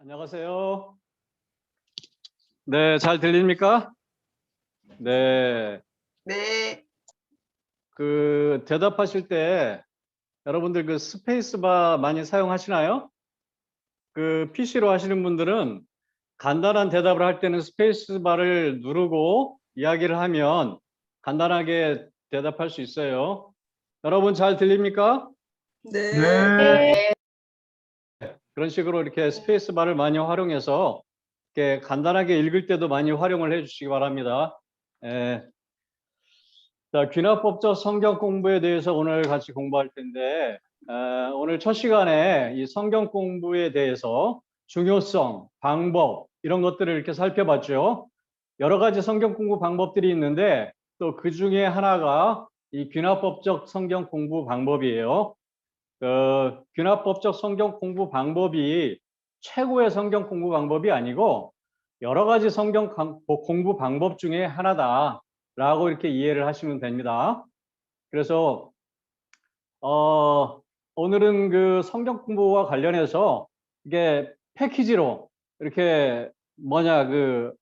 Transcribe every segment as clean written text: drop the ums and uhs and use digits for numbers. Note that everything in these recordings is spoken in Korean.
안녕하세요. 네, 잘 들립니까? 네. 네. 대답하실 때 여러분들 스페이스바 많이 사용하시나요? PC로 하시는 분들은 간단한 대답을 할 때는 스페이스바를 누르고 이야기를 하면 간단하게 대답할 수 있어요. 여러분 잘 들립니까? 네. 네. 그런 식으로 이렇게 스페이스바를 많이 활용해서 이렇게 간단하게 읽을 때도 많이 활용을 해 주시기 바랍니다. 자, 귀납법적 성경 공부에 대해서 오늘 같이 공부할 텐데, 오늘 첫 시간에 이 성경 공부에 대해서 중요성, 방법, 이런 것들을 이렇게 살펴봤죠. 여러 가지 성경 공부 방법들이 있는데, 또 그 중에 하나가 이 귀납법적 성경 공부 방법이에요. 귀납법적 성경 공부 방법이 최고의 성경 공부 방법이 아니고, 여러 가지 성경 공부 방법 중에 하나다라고 이렇게 이해를 하시면 됩니다. 그래서 오늘은 성경 공부와 관련해서 이게 패키지로 이렇게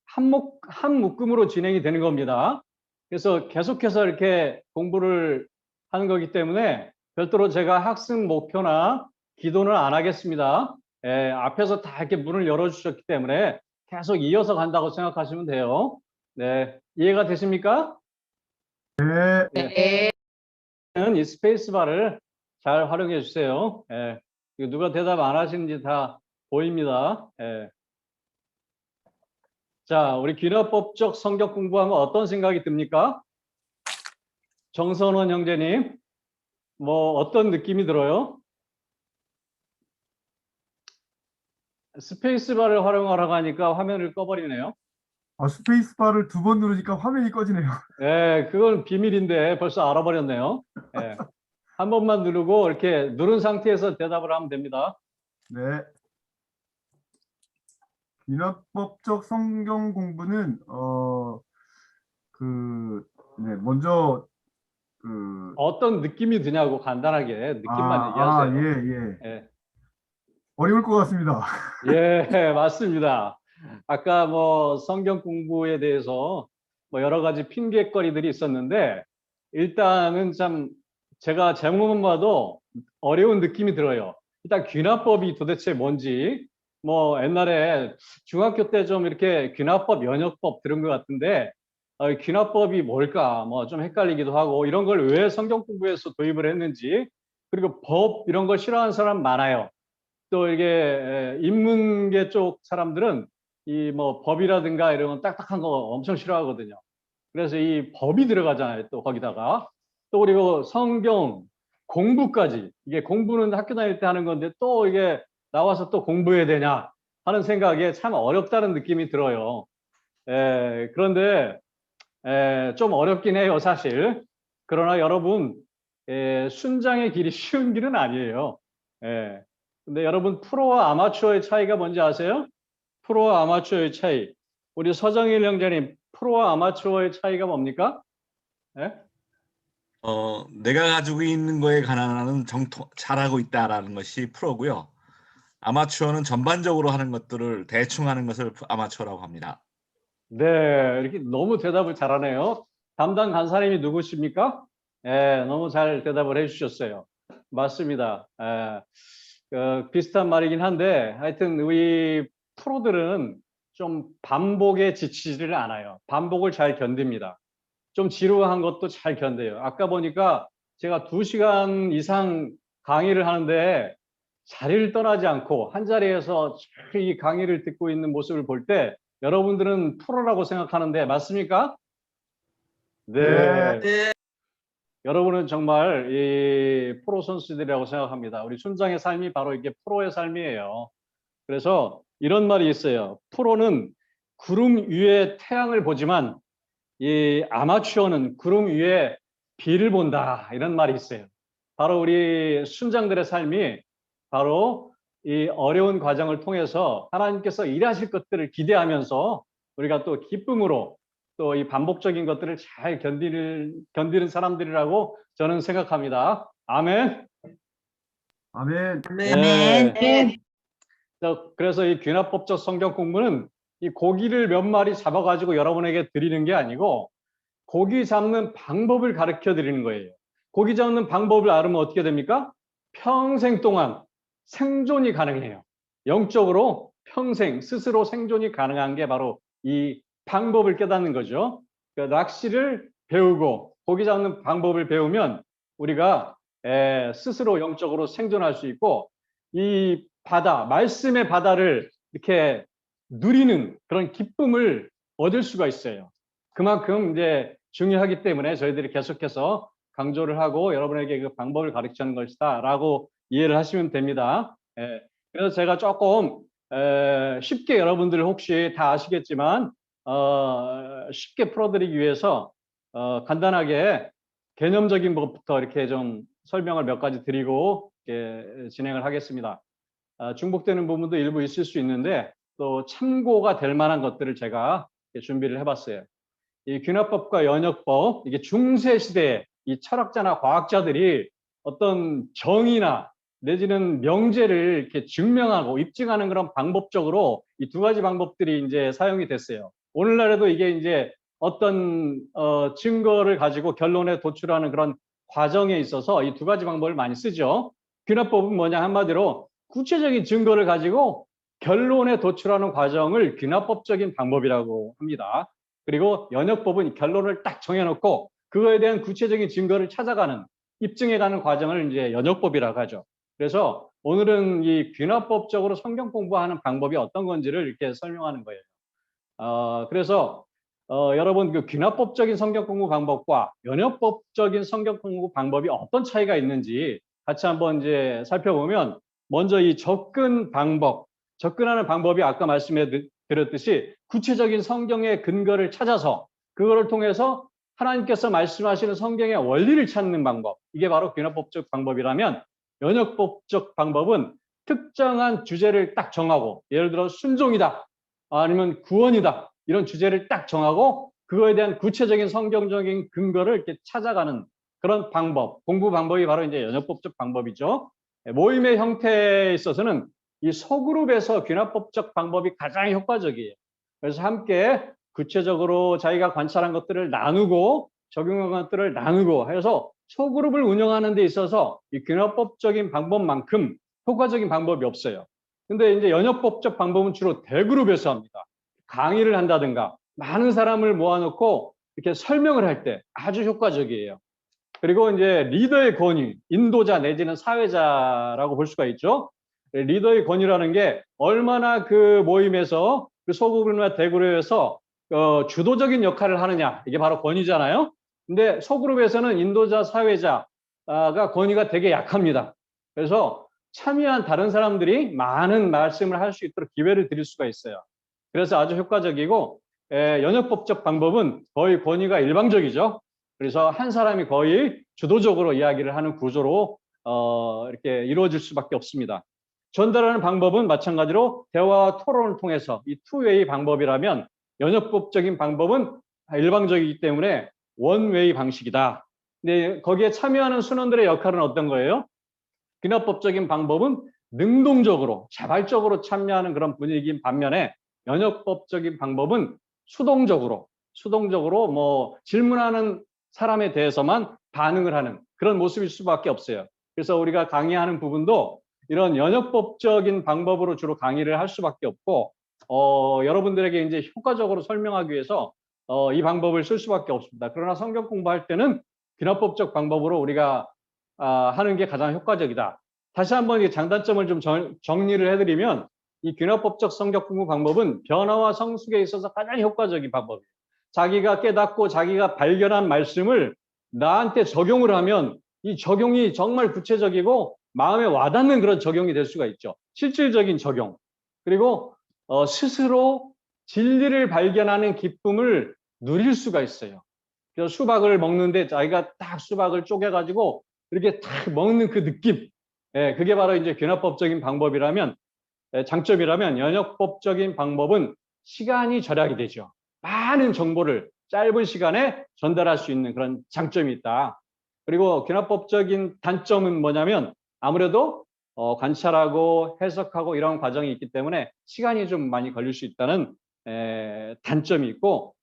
한 묶음으로 진행이 되는 겁니다. 그래서 계속해서 이렇게 공부를 하는 거기 때문에 별도로 제가 학습 목표나 기도는 안 하겠습니다. 앞에서 다 이렇게 문을 열어주셨기 때문에 계속 이어서 간다고 생각하시면 돼요. 네, 이해가 되십니까? 네. 네. 이 스페이스바를 잘 활용해 주세요. 이거 누가 대답 안 하시는지 다 보입니다. 자, 우리 귀납법적 성경 공부하면 어떤 생각이 듭니까? 정선원 형제님, 뭐 어떤 느낌이 들어요? 스페이스바를 활용하라고 하니까 화면을 꺼버리네요. 스페이스바를 2번 누르니까 화면이 꺼지네요. 그건 비밀인데 벌써 알아버렸네요. 한 번만 누르고 이렇게 누른 상태에서 대답을 하면 됩니다. 네. 인합법적 성경 공부는 먼저 어떤 느낌이 드냐고 간단하게 느낌만 얘기하세요. 예. 어려울 것 같습니다. 예, 맞습니다. 아까 성경 공부에 대해서 여러 가지 핑계거리들이 있었는데 일단은 참 제가 제목만 봐도 어려운 느낌이 들어요. 일단 귀납법이 도대체 뭔지 옛날에 중학교 때 좀 이렇게 귀납법, 연역법 들은 것 같은데 귀납법이 뭘까 좀 헷갈리기도 하고 이런 걸 왜 성경 공부에서 도입을 했는지 그리고 법 이런 거 싫어하는 사람 많아요. 또 이게 인문계 쪽 사람들은 이 법이라든가 이런 건 딱딱한 거 엄청 싫어하거든요. 그래서 이 법이 들어가잖아요. 또 거기다가 또 그리고 성경 공부까지 이게 공부는 학교 다닐 때 하는 건데 또 이게 나와서 또 공부해야 되냐 하는 생각에 참 어렵다는 느낌이 들어요. 그런데 좀 어렵긴 해요, 사실. 그러나 여러분 순장의 길이 쉬운 길은 아니에요. 근데 여러분 프로와 아마추어의 차이가 뭔지 아세요? 프로와 아마추어의 차이. 우리 서정일 형제님, 프로와 아마추어의 차이가 뭡니까? 내가 가지고 있는 거에 관한 잘하고 있다라는 것이 프로고요. 아마추어는 전반적으로 하는 것들을 대충 하는 것을 아마추어라고 합니다. 네, 이렇게 너무 대답을 잘하네요. 담당 간사님이 누구십니까? 너무 잘 대답을 해주셨어요. 맞습니다. 비슷한 말이긴 한데 하여튼 우리 프로들은 좀 반복에 지치지를 않아요. 반복을 잘 견딥니다. 좀 지루한 것도 잘 견뎌요. 아까 보니까 제가 2시간 이상 강의를 하는데 자리를 떠나지 않고 한 자리에서 이 강의를 듣고 있는 모습을 볼 때 여러분들은 프로라고 생각하는데 맞습니까? 네. 네. 여러분은 정말 이 프로 선수들이라고 생각합니다. 우리 순장의 삶이 바로 이게 프로의 삶이에요. 그래서 이런 말이 있어요. 프로는 구름 위에 태양을 보지만 이 아마추어는 구름 위에 비를 본다. 이런 말이 있어요. 바로 우리 순장들의 삶이 바로 이 어려운 과정을 통해서 하나님께서 일하실 것들을 기대하면서 우리가 또 기쁨으로 또 이 반복적인 것들을 잘 견디는 사람들이라고 저는 생각합니다. 아멘. 아멘. 아멘. 네. 그래서 이 귀납법적 성경 공부는 이 고기를 몇 마리 잡아가지고 여러분에게 드리는 게 아니고 고기 잡는 방법을 가르쳐 드리는 거예요. 고기 잡는 방법을 알면 어떻게 됩니까? 평생 동안 생존이 가능해요. 영적으로 평생 스스로 생존이 가능한 게 바로 이 방법을 깨닫는 거죠. 그러니까 낚시를 배우고 고기 잡는 방법을 배우면 우리가 스스로 영적으로 생존할 수 있고 이 바다, 말씀의 바다를 이렇게 누리는 그런 기쁨을 얻을 수가 있어요. 그만큼 이제 중요하기 때문에 저희들이 계속해서 강조를 하고 여러분에게 그 방법을 가르치는 것이다라고 이해를 하시면 됩니다. 그래서 제가 조금 쉽게 여러분들 혹시 다 아시겠지만 쉽게 풀어드리기 위해서 간단하게 개념적인 것부터 이렇게 좀 설명을 몇 가지 드리고 진행을 하겠습니다. 중복되는 부분도 일부 있을 수 있는데 또 참고가 될 만한 것들을 제가 준비를 해봤어요. 이 귀납법과 연역법, 이게 중세 시대에 이 철학자나 과학자들이 어떤 정의나 내지는 명제를 이렇게 증명하고 입증하는 그런 방법적으로 이 두 가지 방법들이 이제 사용이 됐어요. 오늘날에도 이게 이제 어떤 증거를 가지고 결론에 도출하는 그런 과정에 있어서 이 두 가지 방법을 많이 쓰죠. 귀납법은 뭐냐 한마디로 구체적인 증거를 가지고 결론에 도출하는 과정을 귀납법적인 방법이라고 합니다. 그리고 연역법은 결론을 딱 정해놓고 그거에 대한 구체적인 증거를 찾아가는 입증해가는 과정을 이제 연역법이라고 하죠. 그래서 오늘은 이 귀납법적으로 성경 공부하는 방법이 어떤 건지를 이렇게 설명하는 거예요. 그래서 여러분 그 귀납법적인 성경 공부 방법과 연역법적인 성경 공부 방법이 어떤 차이가 있는지 같이 한번 이제 살펴보면 먼저 이 접근하는 방법이 아까 말씀해 드렸듯이 구체적인 성경의 근거를 찾아서 그거를 통해서 하나님께서 말씀하시는 성경의 원리를 찾는 방법, 이게 바로 귀납법적 방법이라면 연역법적 방법은 특정한 주제를 딱 정하고 예를 들어 순종이다 아니면 구원이다 이런 주제를 딱 정하고 그거에 대한 구체적인 성경적인 근거를 이렇게 찾아가는 그런 방법, 공부 방법이 바로 이제 연역법적 방법이죠. 모임의 형태에 있어서는 이 소그룹에서 귀납법적 방법이 가장 효과적이에요. 그래서 함께 구체적으로 자기가 관찰한 것들을 나누고 적용한 것들을 나누고 해서 소그룹을 운영하는 데 있어서 이 귀납법적인 방법만큼 효과적인 방법이 없어요. 근데 이제 연역법적 방법은 주로 대그룹에서 합니다. 강의를 한다든가 많은 사람을 모아놓고 이렇게 설명을 할 때 아주 효과적이에요. 그리고 이제 리더의 권위, 인도자 내지는 사회자라고 볼 수가 있죠. 리더의 권위라는 게 얼마나 그 모임에서 그 소그룹이나 대그룹에서 주도적인 역할을 하느냐, 이게 바로 권위잖아요. 근데 소그룹에서는 인도자, 사회자가 권위가 되게 약합니다. 그래서 참여한 다른 사람들이 많은 말씀을 할 수 있도록 기회를 드릴 수가 있어요. 그래서 아주 효과적이고 연역법적 방법은 거의 권위가 일방적이죠. 그래서 한 사람이 거의 주도적으로 이야기를 하는 구조로 이렇게 이루어질 수밖에 없습니다. 전달하는 방법은 마찬가지로 대화와 토론을 통해서 이 투웨이 방법이라면 연역법적인 방법은 일방적이기 때문에 원웨이 방식이다. 근데 거기에 참여하는 순원들의 역할은 어떤 거예요? 귀납법적인 방법은 능동적으로 자발적으로 참여하는 그런 분위기인 반면에 연역법적인 방법은 수동적으로 뭐 질문하는 사람에 대해서만 반응을 하는 그런 모습일 수밖에 없어요. 그래서 우리가 강의하는 부분도 이런 연역법적인 방법으로 주로 강의를 할 수밖에 없고 여러분들에게 이제 효과적으로 설명하기 위해서 이 방법을 쓸 수밖에 없습니다. 그러나 성경 공부할 때는 귀납법적 방법으로 우리가 하는 게 가장 효과적이다. 다시 한번 이 장단점을 좀 정리를 해드리면 이 귀납법적 성경 공부 방법은 변화와 성숙에 있어서 가장 효과적인 방법이에요. 자기가 깨닫고 자기가 발견한 말씀을 나한테 적용을 하면 이 적용이 정말 구체적이고 마음에 와닿는 그런 적용이 될 수가 있죠. 실질적인 적용. 그리고 스스로 진리를 발견하는 기쁨을 누릴 수가 있어요. 그래서 수박을 먹는데 자기가 딱 수박을 쪼개가지고 이렇게 딱 먹는 그 느낌. 그게 바로 이제 귀납법적인 방법이라면 장점이라면 연역법적인 방법은 시간이 절약이 되죠. 많은 정보를 짧은 시간에 전달할 수 있는 그런 장점이 있다. 그리고 귀납법적인 단점은 뭐냐면 아무래도 관찰하고 해석하고 이런 과정이 있기 때문에 시간이 좀 많이 걸릴 수 있다는 단점이 있고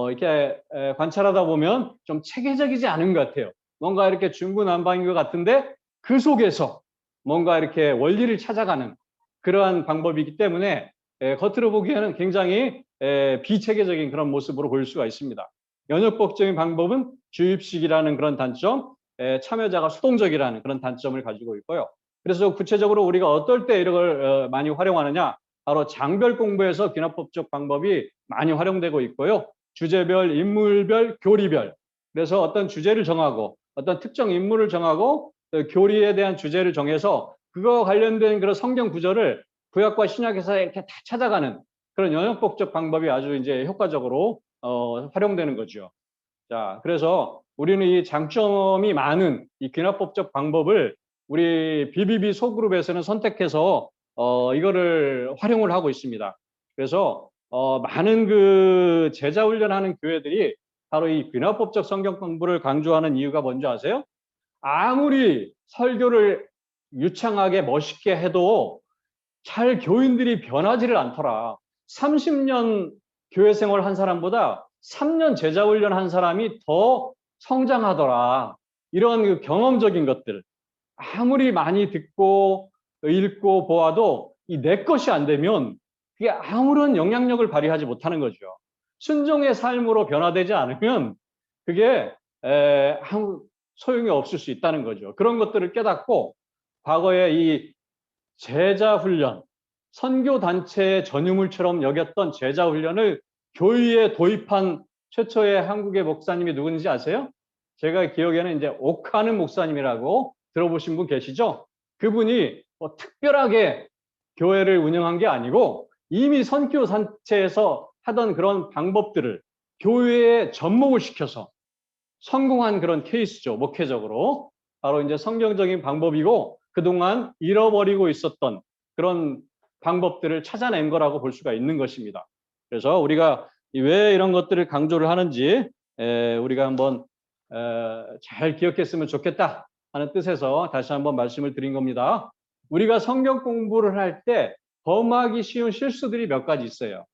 이렇게 관찰하다 보면 좀 체계적이지 않은 것 같아요. 뭔가 이렇게 중구난방인 것 같은데 그 속에서 뭔가 이렇게 원리를 찾아가는 그러한 방법이기 때문에 겉으로 보기에는 굉장히 비체계적인 그런 모습으로 보일 수가 있습니다. 연역법적인 방법은 주입식이라는 그런 단점, 참여자가 수동적이라는 그런 단점을 가지고 있고요. 그래서 구체적으로 우리가 어떨 때 이런 걸 많이 활용하느냐, 바로 장별 공부에서 귀납법적 방법이 많이 활용되고 있고요. 주제별, 인물별, 교리별. 그래서 어떤 주제를 정하고 어떤 특정 인물을 정하고 교리에 대한 주제를 정해서 그거 관련된 그런 성경 구절을 구약과 신약에서 이렇게 다 찾아가는 그런 연역법적 방법이 아주 이제 효과적으로 활용되는 거죠. 자, 그래서 우리는 이 장점이 많은 이 귀납법적 방법을 우리 BBB 소그룹에서는 선택해서 이거를 활용을 하고 있습니다. 그래서 많은 그 제자 훈련하는 교회들이 바로 이 귀납법적 성경 공부를 강조하는 이유가 뭔지 아세요? 아무리 설교를 유창하게 멋있게 해도 잘 교인들이 변하지를 않더라. 30년 교회 생활 한 사람보다 3년 제자 훈련 한 사람이 더 성장하더라. 이런 그 경험적인 것들. 아무리 많이 듣고 읽고 보아도 이 내 것이 안 되면 그게 아무런 영향력을 발휘하지 못하는 거죠. 순종의 삶으로 변화되지 않으면 그게 아무 소용이 없을 수 있다는 거죠. 그런 것들을 깨닫고 과거에 이 제자 훈련, 선교 단체의 전유물처럼 여겼던 제자 훈련을 교회에 도입한 최초의 한국의 목사님이 누군지 아세요? 제가 기억에는 이제 옥하는 목사님이라고 들어보신 분 계시죠? 그분이 뭐 특별하게 교회를 운영한 게 아니고 이미 선교 단체에서 하던 그런 방법들을 교회에 접목을 시켜서 성공한 그런 케이스죠. 목회적으로. 바로 이제 성경적인 방법이고 그동안 잃어버리고 있었던 그런 방법들을 찾아낸 거라고 볼 수가 있는 것입니다. 그래서 우리가 왜 이런 것들을 강조를 하는지 우리가 한번 잘 기억했으면 좋겠다 하는 뜻에서 다시 한번 말씀을 드린 겁니다. 우리가 성경 공부를 할 때 범하기 쉬운 실수들이 몇 가지 있어요.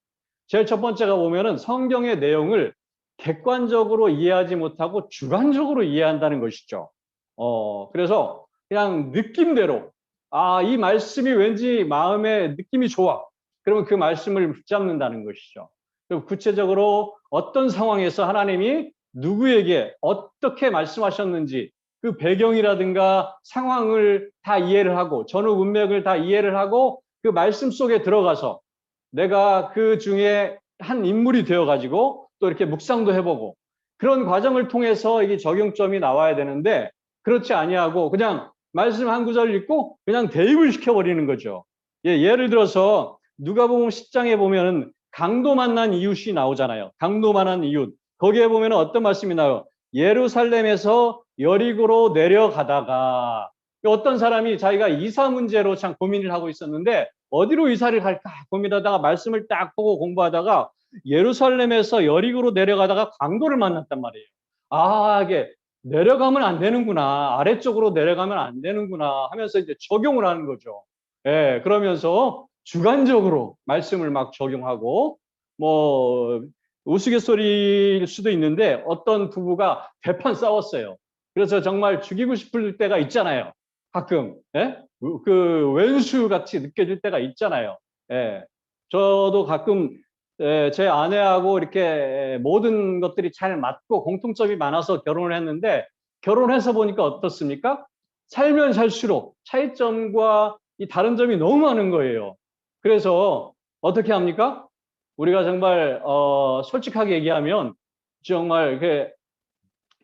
제일 첫 번째가 보면은 성경의 내용을 객관적으로 이해하지 못하고 주관적으로 이해한다는 것이죠. 그래서 그냥 느낌대로, 이 말씀이 왠지 마음에 느낌이 좋아. 그러면 그 말씀을 붙잡는다는 것이죠. 그리고 구체적으로 어떤 상황에서 하나님이 누구에게 어떻게 말씀하셨는지 그 배경이라든가 상황을 다 이해를 하고 전후 문맥을 다 이해를 하고 그 말씀 속에 들어가서 내가 그 중에 한 인물이 되어가지고 또 이렇게 묵상도 해보고 그런 과정을 통해서 이게 적용점이 나와야 되는데 그렇지 아니하고 그냥 말씀 한 구절 읽고 그냥 대입을 시켜버리는 거죠. 예를 들어서 누가복음 10장에 보면은 강도 만난 이웃이 나오잖아요. 강도 만난 이웃. 거기에 보면 어떤 말씀이 나와요? 예루살렘에서 여리고로 내려가다가 어떤 사람이 자기가 이사 문제로 참 고민을 하고 있었는데 어디로 이사를 갈까 고민하다가 말씀을 딱 보고 공부하다가 예루살렘에서 여리고로 내려가다가 강도를 만났단 말이에요. 이게 내려가면 안 되는구나. 아래쪽으로 내려가면 안 되는구나 하면서 이제 적용을 하는 거죠. 그러면서 주관적으로 말씀을 막 적용하고 뭐 우스갯소리일 수도 있는데 어떤 부부가 대판 싸웠어요. 그래서 정말 죽이고 싶을 때가 있잖아요. 가끔 그 왼수 같이 느껴질 때가 있잖아요. 저도 가끔 제 아내하고 이렇게 모든 것들이 잘 맞고 공통점이 많아서 결혼을 했는데 결혼해서 보니까 어떻습니까? 살면 살수록 차이점과 이 다른 점이 너무 많은 거예요. 그래서 어떻게 합니까? 우리가 정말 솔직하게 얘기하면 정말 이렇게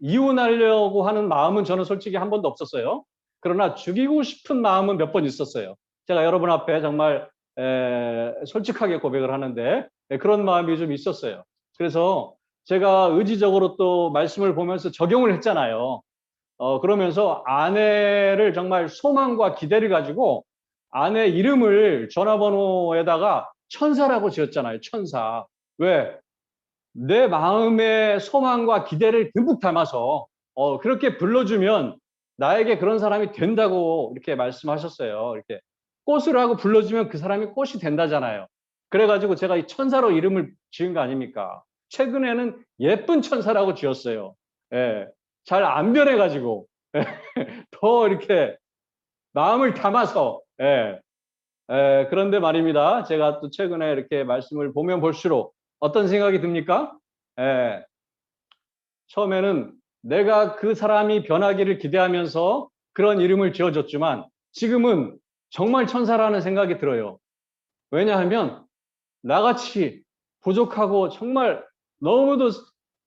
이혼하려고 하는 마음은 저는 솔직히 한 번도 없었어요. 그러나 죽이고 싶은 마음은 몇 번 있었어요. 제가 여러분 앞에 정말 솔직하게 고백을 하는데 그런 마음이 좀 있었어요. 그래서 제가 의지적으로 또 말씀을 보면서 적용을 했잖아요. 그러면서 아내를 정말 소망과 기대를 가지고 아내 이름을 전화번호에다가 천사라고 지었잖아요. 천사. 왜? 내 마음의 소망과 기대를 듬뿍 담아서 그렇게 불러주면 나에게 그런 사람이 된다고 이렇게 말씀하셨어요. 이렇게 꽃이라고 불러주면 그 사람이 꽃이 된다잖아요. 그래가지고 제가 이 천사로 이름을 지은 거 아닙니까? 최근에는 예쁜 천사라고 지었어요. 예, 잘 안 변해가지고 더 이렇게 마음을 담아서 그런데 말입니다. 제가 또 최근에 이렇게 말씀을 보면 볼수록 어떤 생각이 듭니까? 예, 처음에는 내가 그 사람이 변하기를 기대하면서 그런 이름을 지어줬지만 지금은 정말 천사라는 생각이 들어요. 왜냐하면 나같이 부족하고 정말 너무도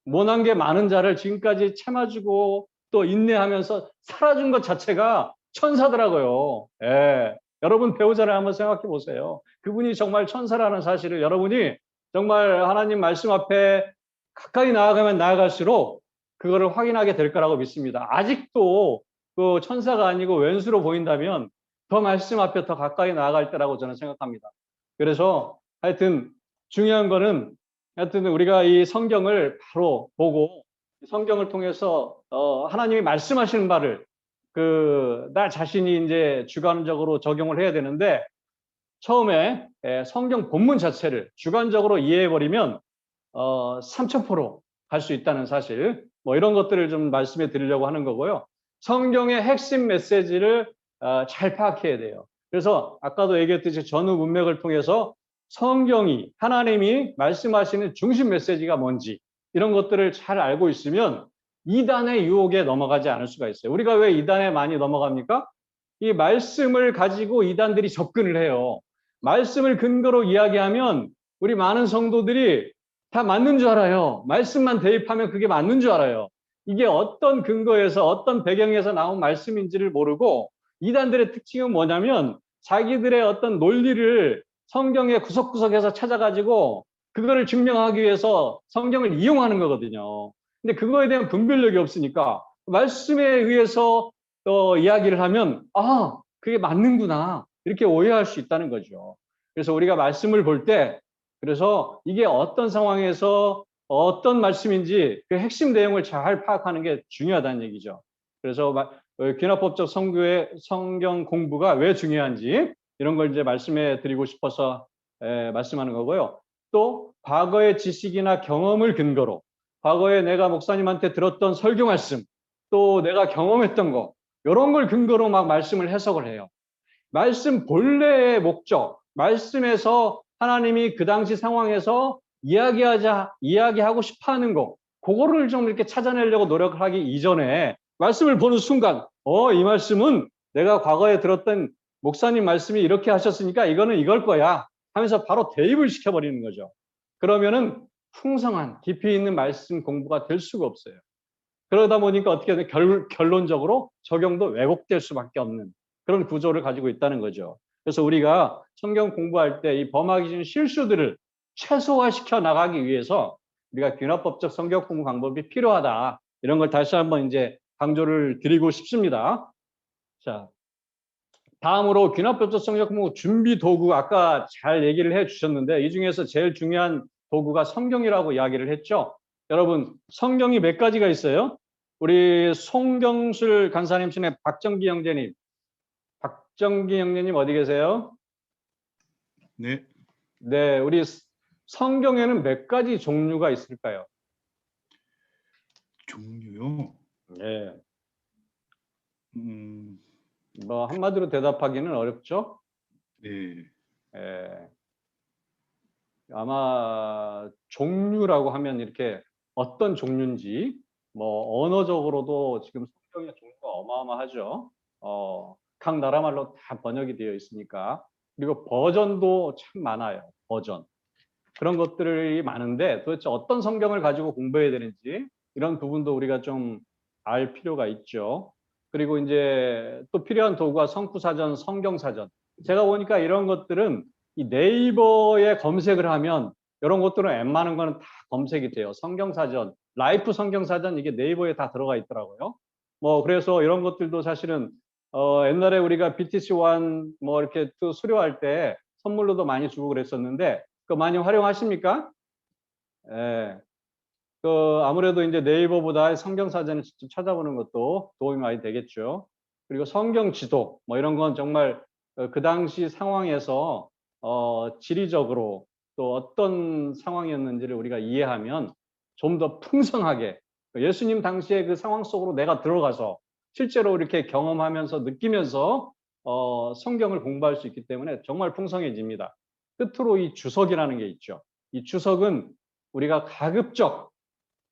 못한 게 많은 자를 지금까지 참아주고 또 인내하면서 살아준 것 자체가 천사더라고요. 예. 여러분 배우자를 한번 생각해 보세요. 그분이 정말 천사라는 사실을 여러분이 정말 하나님 말씀 앞에 가까이 나아가면 나아갈수록 그거를 확인하게 될 거라고 믿습니다. 아직도 그 천사가 아니고 왼수로 보인다면 더 말씀 앞에 더 가까이 나아갈 때라고 저는 생각합니다. 그래서 하여튼 중요한 거는 하여튼 우리가 이 성경을 바로 보고 성경을 통해서 하나님이 말씀하시는 바를 나 자신이 이제 주관적으로 적용을 해야 되는데 처음에 성경 본문 자체를 주관적으로 이해해 버리면 3000% 갈 수 있다는 사실 뭐 이런 것들을 좀 말씀해 드리려고 하는 거고요. 성경의 핵심 메시지를 잘 파악해야 돼요. 그래서 아까도 얘기했듯이 전후 문맥을 통해서 성경이 하나님이 말씀하시는 중심 메시지가 뭔지 이런 것들을 잘 알고 있으면 이단의 유혹에 넘어가지 않을 수가 있어요. 우리가 왜 이단에 많이 넘어갑니까? 이 말씀을 가지고 이단들이 접근을 해요. 말씀을 근거로 이야기하면 우리 많은 성도들이 다 맞는 줄 알아요. 말씀만 대입하면 그게 맞는 줄 알아요. 이게 어떤 근거에서 어떤 배경에서 나온 말씀인지를 모르고 이단들의 특징은 뭐냐면 자기들의 어떤 논리를 성경의 구석구석에서 찾아가지고 그거를 증명하기 위해서 성경을 이용하는 거거든요. 근데 그거에 대한 분별력이 없으니까 말씀에 의해서 이야기를 하면 그게 맞는구나 이렇게 오해할 수 있다는 거죠. 그래서 우리가 말씀을 볼 때 그래서 이게 어떤 상황에서 어떤 말씀인지 그 핵심 내용을 잘 파악하는 게 중요하다는 얘기죠. 그래서 귀납법적 성경 공부가 왜 중요한지 이런 걸 이제 말씀해 드리고 싶어서 말씀하는 거고요. 또 과거의 지식이나 경험을 근거로 과거에 내가 목사님한테 들었던 설교 말씀 또 내가 경험했던 거 이런 걸 근거로 막 말씀을 해석을 해요. 말씀 본래의 목적, 말씀에서 하나님이 그 당시 상황에서 이야기하고 싶어 하는 거, 그거를 좀 이렇게 찾아내려고 노력을 하기 이전에 말씀을 보는 순간, 이 말씀은 내가 과거에 들었던 목사님 말씀이 이렇게 하셨으니까 이거는 이걸 거야 하면서 바로 대입을 시켜버리는 거죠. 그러면은 풍성한 깊이 있는 말씀 공부가 될 수가 없어요. 그러다 보니까 어떻게 돼? 결론적으로 적용도 왜곡될 수밖에 없는 그런 구조를 가지고 있다는 거죠. 그래서 우리가 성경 공부할 때 이 범하기 전 실수들을 최소화시켜 나가기 위해서 우리가 귀납법적 성경 공부 방법이 필요하다. 이런 걸 다시 한번 이제 강조를 드리고 싶습니다. 자, 다음으로 귀납법적 성경 공부 준비 도구 아까 잘 얘기를 해 주셨는데 이 중에서 제일 중요한 도구가 성경이라고 이야기를 했죠. 여러분 성경이 몇 가지가 있어요? 우리 송경술 간사님 친에 박정기 형제님 어디 계세요? 네, 네, 우리 성경에는 몇 가지 종류가 있을까요? 종류요. 네, 음, 뭐 한마디로 대답하기는 어렵죠. 네, 예, 아마 종류라고 하면 이렇게 어떤 종류인지 뭐 언어적으로도 지금 성경의 종류가 어마어마하죠. 각 나라 말로 다 번역이 되어 있으니까 그리고 버전도 참 많아요. 버전 그런 것들이 많은데 도대체 어떤 성경을 가지고 공부해야 되는지 이런 부분도 우리가 좀 알 필요가 있죠. 그리고 이제 또 필요한 도구가 성구사전, 성경사전. 제가 보니까 이런 것들은 이 네이버에 검색을 하면 이런 것들은 웬만한 거는 다 검색이 돼요. 성경사전, 라이프 성경사전 이게 네이버에 다 들어가 있더라고요. 뭐 그래서 이런 것들도 사실은 옛날에 우리가 BTC1 뭐 이렇게 또 수료할 때 선물로도 많이 주고 그랬었는데 그거 많이 활용하십니까? 예. 아무래도 이제 네이버보다 성경 사전을 직접 찾아보는 것도 도움이 많이 되겠죠. 그리고 성경 지도 뭐 이런 건 정말 그 당시 상황에서 지리적으로 또 어떤 상황이었는지를 우리가 이해하면 좀 더 풍성하게 예수님 당시의 그 상황 속으로 내가 들어가서 실제로 이렇게 경험하면서 느끼면서 성경을 공부할 수 있기 때문에 정말 풍성해집니다. 끝으로 이 주석이라는 게 있죠. 이 주석은 우리가 가급적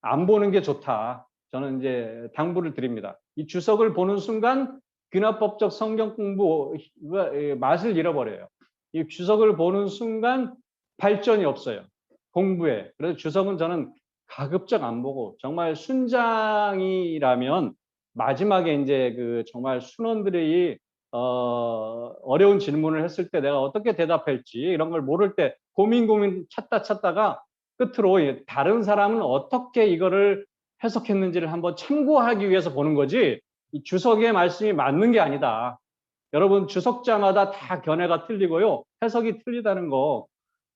안 보는 게 좋다. 저는 이제 당부를 드립니다. 이 주석을 보는 순간 귀납법적 성경 공부의 맛을 잃어버려요. 이 주석을 보는 순간 발전이 없어요. 공부에. 그래서 주석은 저는 가급적 안 보고 정말 순장이라면 마지막에 이제 그 정말 순원들이 어려운 질문을 했을 때 내가 어떻게 대답할지 이런 걸 모를 때 고민 찾다가 끝으로 다른 사람은 어떻게 이거를 해석했는지를 한번 참고하기 위해서 보는 거지 이 주석의 말씀이 맞는 게 아니다. 여러분 주석자마다 다 견해가 틀리고요. 해석이 틀리다는 거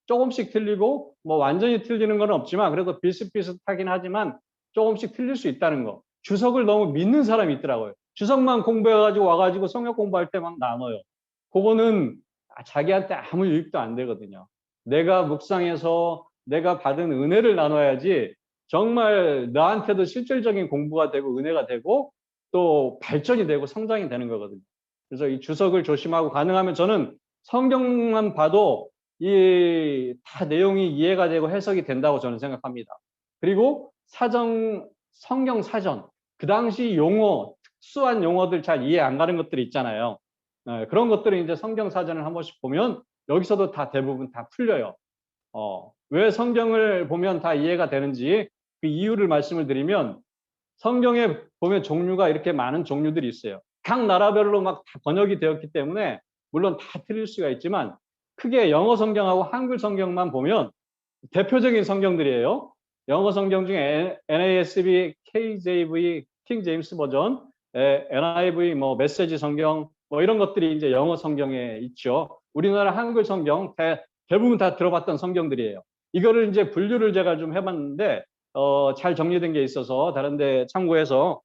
조금씩 틀리고 뭐 완전히 틀리는 건 없지만 그래도 비슷비슷하긴 하지만 조금씩 틀릴 수 있다는 거. 주석을 너무 믿는 사람이 있더라고요. 주석만 공부해가지고 와가지고 성경 공부할 때 막 나눠요. 그거는 자기한테 아무 유익도 안 되거든요. 내가 묵상해서 내가 받은 은혜를 나눠야지 정말 나한테도 실질적인 공부가 되고 은혜가 되고 또 발전이 되고 성장이 되는 거거든요. 그래서 이 주석을 조심하고 가능하면 저는 성경만 봐도 이 다 내용이 이해가 되고 해석이 된다고 저는 생각합니다. 그리고 성경 사전, 그 당시 용어, 특수한 용어들 잘 이해 안 가는 것들이 있잖아요. 그런 것들을 이제 성경 사전을 한 번씩 보면 여기서도 다 대부분 다 풀려요. 왜 성경을 보면 다 이해가 되는지 그 이유를 말씀을 드리면 성경에 보면 종류가 이렇게 많은 종류들이 있어요. 각 나라별로 막 다 번역이 되었기 때문에 물론 다 틀릴 수가 있지만 크게 영어 성경하고 한글 성경만 보면 대표적인 성경들이에요. 영어 성경 중에 NASB, KJV, 킹 제임스 버전, NIV, 뭐 메시지 성경, 뭐 이런 것들이 이제 영어 성경에 있죠. 우리나라 한글 성경 대부분 다 들어봤던 성경들이에요. 이거를 이제 분류를 제가 좀 해봤는데 잘 정리된 게 있어서 다른데 참고해서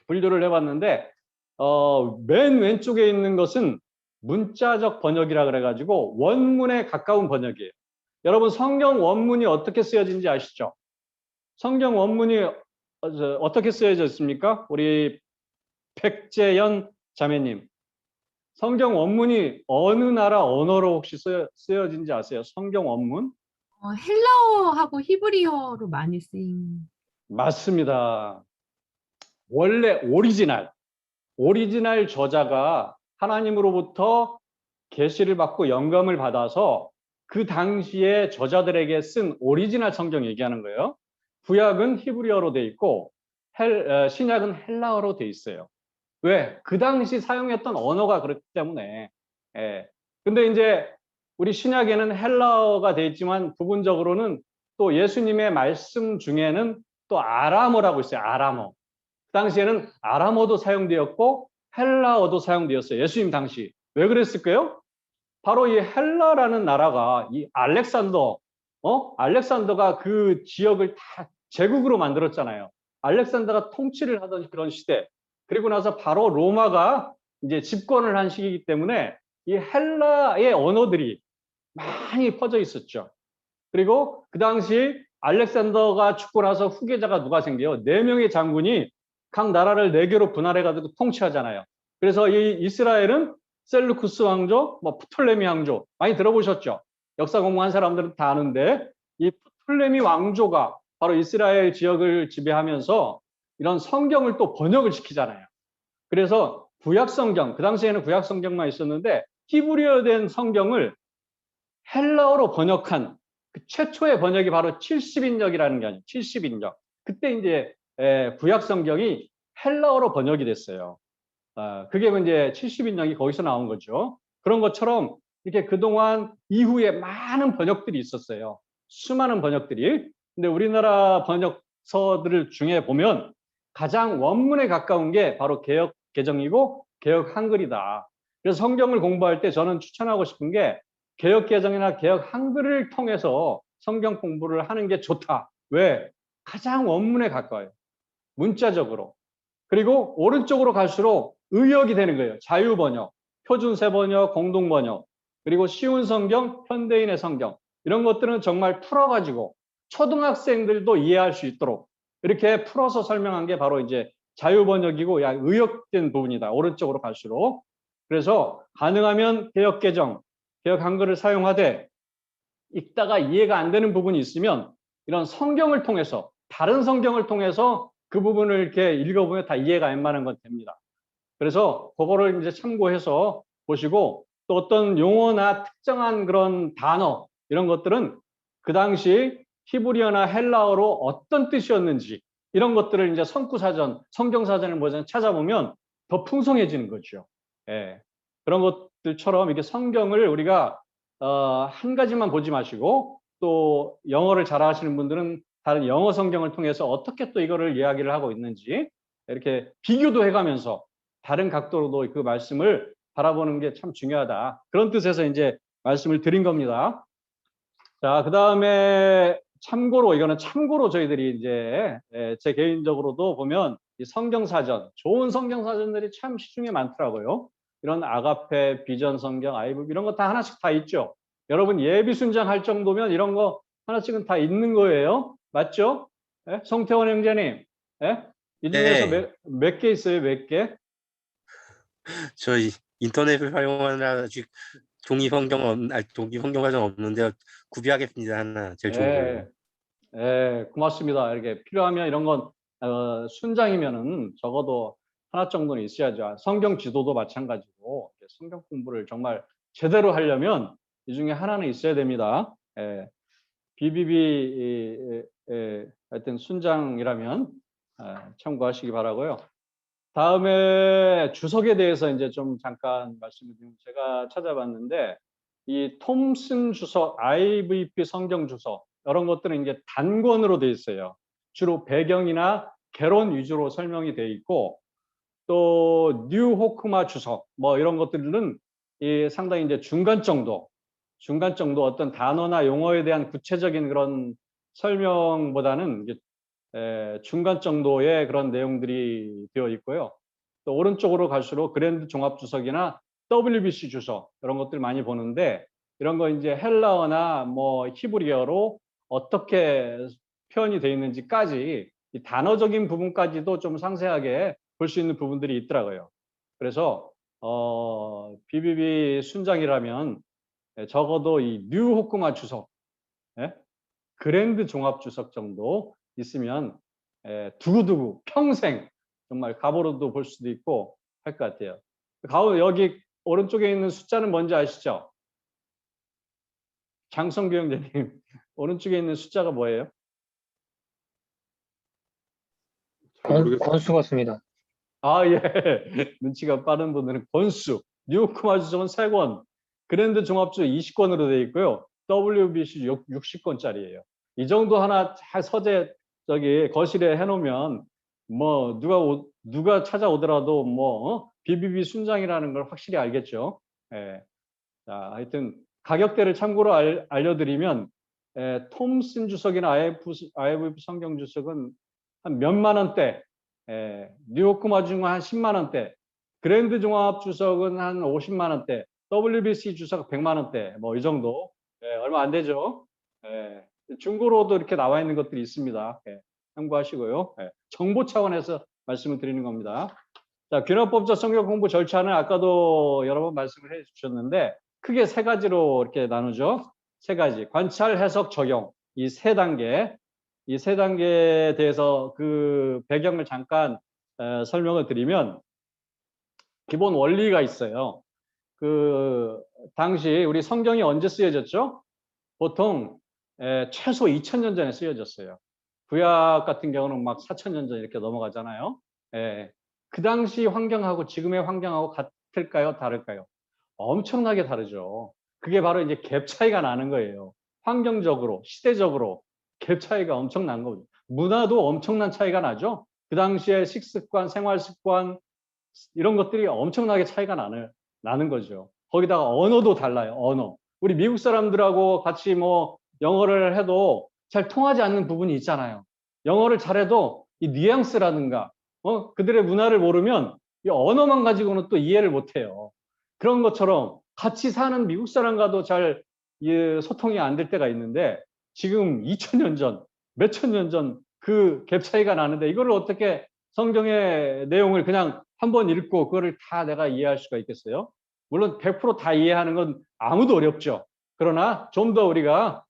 분류를 해봤는데 맨 왼쪽에 있는 것은 문자적 번역이라 그래가지고 원문에 가까운 번역이에요. 여러분 성경 원문이 어떻게 쓰여진지 아시죠? 성경 원문이 어떻게 쓰여져 있습니까? 우리 백재현 자매님. 성경 원문이 어느 나라 언어로 혹시 쓰여진지 아세요? 성경 원문? 헬라어하고 히브리어로 많이 쓰인. 맞습니다. 원래 오리지널 저자가 하나님으로부터 계시를 받고 영감을 받아서 그 당시에 저자들에게 쓴 오리지널 성경 얘기하는 거예요. 구약은 히브리어로 돼 있고 신약은 헬라어로 돼 있어요. 왜? 그 당시 사용했던 언어가 그렇기 때문에. 근데 이제 우리 신약에는 헬라어가 돼 있지만 부분적으로는 또 예수님의 말씀 중에는 또 아람어라고 있어요. 아람어. 그 당시에는 아람어도 사용되었고 헬라어도 사용되었어요. 예수님 당시. 왜 그랬을까요? 바로 이 헬라라는 나라가 이 알렉산더가 그 지역을 다 제국으로 만들었잖아요. 알렉산더가 통치를 하던 그런 시대. 그리고 나서 바로 로마가 이제 집권을 한 시기이기 때문에 이 헬라의 언어들이 많이 퍼져 있었죠. 그리고 그 당시 알렉산더가 죽고 나서 후계자가 누가 생겨요? 4명의 장군이 각 나라를 4개로 분할해가지고 통치하잖아요. 그래서 이 이스라엘은 셀루쿠스 왕조, 뭐 프톨레미 왕조 많이 들어보셨죠? 역사 공부한 사람들은 다 아는데 이 프톨레미 왕조가 바로 이스라엘 지역을 지배하면서 이런 성경을 또 번역을 시키잖아요. 그래서 구약 성경, 그 당시에는 구약 성경만 있었는데 히브리어 된 성경을 헬라어로 번역한 그 최초의 번역이 바로 70인역이라는 게 아니에요. 70인역. 그때 이제 구약 성경이 헬라어로 번역이 됐어요. 그게 이제 70인역이 거기서 나온 거죠. 그런 것처럼 이렇게 그동안 이후에 많은 번역들이 있었어요. 수많은 번역들이. 근데 우리나라 번역서들 중에 보면 가장 원문에 가까운 게 바로 개역 개정이고 개역 한글이다. 그래서 성경을 공부할 때 저는 추천하고 싶은 게 개역 개정이나 개역 한글을 통해서 성경 공부를 하는 게 좋다. 왜? 가장 원문에 가까워요. 문자적으로. 그리고 오른쪽으로 갈수록 의역이 되는 거예요. 자유번역, 표준세번역, 공동번역, 그리고 쉬운 성경, 현대인의 성경 이런 것들은 정말 풀어가지고 초등학생들도 이해할 수 있도록 이렇게 풀어서 설명한 게 바로 이제 자유번역이고 의역된 부분이다. 오른쪽으로 갈수록. 그래서 가능하면 개역개정, 개역 한글을 사용하되 읽다가 이해가 안 되는 부분이 있으면 이런 성경을 통해서 다른 성경을 통해서 그 부분을 이렇게 읽어보면 다 이해가 웬만한 건 됩니다. 그래서 그거를 이제 참고해서 보시고 또 어떤 용어나 특정한 그런 단어 이런 것들은 그 당시 히브리어나 헬라어로 어떤 뜻이었는지 이런 것들을 이제 성구사전, 성경사전을 보면 찾아보면 더 풍성해지는 거죠. 예. 그런 것들처럼 이렇게 성경을 우리가 한 가지만 보지 마시고 또 영어를 잘하시는 분들은 다른 영어 성경을 통해서 어떻게 또 이거를 이야기를 하고 있는지 이렇게 비교도 해가면서 다른 각도로도 그 말씀을 바라보는 게 참 중요하다. 그런 뜻에서 이제 말씀을 드린 겁니다. 자, 그 다음에 참고로 이거는 참고로 저희들이 이제 제 개인적으로도 보면 이 성경사전, 좋은 성경사전들이 참 시중에 많더라고요. 이런 아가페, 비전 성경, 아이브 이런 거 다 하나씩 다 있죠. 여러분 예비 순장할 정도면 이런 거 하나씩은 다 있는 거예요. 맞죠? 예? 송태원 형제님, 예? 이 중에서 네. 몇 개 있어요? 몇 개? 저희 인터넷을 활용하느라 아직 종이 성경 과정 없는데 구비하겠습니다. 하나 제일 좋은 걸로. 예, 예, 고맙습니다. 이렇게 필요하면 이런 건 순장이면은 적어도 하나 정도는 있어야죠. 성경 지도도 마찬가지고 성경 공부를 정말 제대로 하려면 이 중에 하나는 있어야 됩니다. 예, BBB 하여튼 순장이라면 참고하시기 바라고요. 다음에 주석에 대해서 이제 좀 잠깐 말씀을 드리면 제가 찾아봤는데 이 톰슨 주석, IVP 성경 주석 이런 것들은 이제 단권으로 돼 있어요. 주로 배경이나 개론 위주로 설명이 돼 있고 또 뉴 호크마 주석 뭐 이런 것들은 이 상당히 이제 중간 정도 어떤 단어나 용어에 대한 구체적인 그런 설명보다는 이제 중간 정도의 그런 내용들이 되어 있고요. 또 오른쪽으로 갈수록 그랜드 종합 주석이나 WBC 주석 이런 것들 많이 보는데 이런 거 이제 헬라어나 뭐 히브리어로 어떻게 표현이 되어 있는지까지 이 단어적인 부분까지도 좀 상세하게 볼 수 있는 부분들이 있더라고요. 그래서 BBB 순장이라면 적어도 이 뉴 호크마 주석, 그랜드 종합 주석 정도 있으면 두고두고 평생 정말 갑오로도 볼 수도 있고 할 것 같아요. 여기 오른쪽에 있는 숫자는 뭔지 아시죠? 장성규 형제님 오른쪽에 있는 숫자가 뭐예요? 권수 같습니다. 아, 예. 눈치가 빠른 분들은 권수, 뉴요크마 주석은 3권, 그랜드 종합주 20권으로 되어 있고요. WBC 60권짜리예요. 이 정도 하나 잘 서재 거실에 해놓으면 뭐 누가 찾아오더라도 뭐 BBB 순장이라는 걸 확실히 알겠죠. 예. 자, 하여튼 가격대를 참고로 알려드리면 톰슨 주석이나 IVP 성경 주석은 한 몇만 원대, 뉴요크마 주석은 한 10만 원대, 그랜드 종합 주석은 한 50만 원대, WBC 주석 100만 원대, 뭐 이 정도. 얼마 안 되죠. 중고로도 이렇게 나와 있는 것들이 있습니다. 참고하시고요. 정보 차원에서 말씀을 드리는 겁니다. 자, 균형법적 성경 공부 절차는 아까도 여러 번 말씀을 해 주셨는데 크게 3가지로 이렇게 나누죠. 3가지. 관찰, 해석, 적용. 이 3단계. 이 3단계에 대해서 그 배경을 잠깐 설명을 드리면 기본 원리가 있어요. 그 당시 우리 성경이 언제 쓰여졌죠? 보통 최소 2000년 전에 쓰여졌어요. 구약 같은 경우는 막 4000년 전 이렇게 넘어가잖아요. 그 당시 환경하고 지금의 환경하고 같을까요? 다를까요? 엄청나게 다르죠. 그게 바로 이제 갭 차이가 나는 거예요. 환경적으로, 시대적으로 갭 차이가 엄청난 거죠. 문화도 엄청난 차이가 나죠. 그 당시에 식습관, 생활습관 이런 것들이 엄청나게 차이가 나는 거죠. 거기다가 언어도 달라요. 언어. 우리 미국 사람들하고 같이 뭐 영어를 해도 잘 통하지 않는 부분이 있잖아요. 영어를 잘해도 이 뉘앙스라든가 그들의 문화를 모르면 이 언어만 가지고는 또 이해를 못해요. 그런 것처럼 같이 사는 미국 사람과도 잘 소통이 안 될 때가 있는데 지금 2000년 전, 몇천 년 전 그 갭 차이가 나는데 이거를 어떻게 성경의 내용을 그냥 한번 읽고 그거를 다 내가 이해할 수가 있겠어요? 물론 100%다 이해하는 건 아무도 어렵죠. 그러나 좀 더 우리가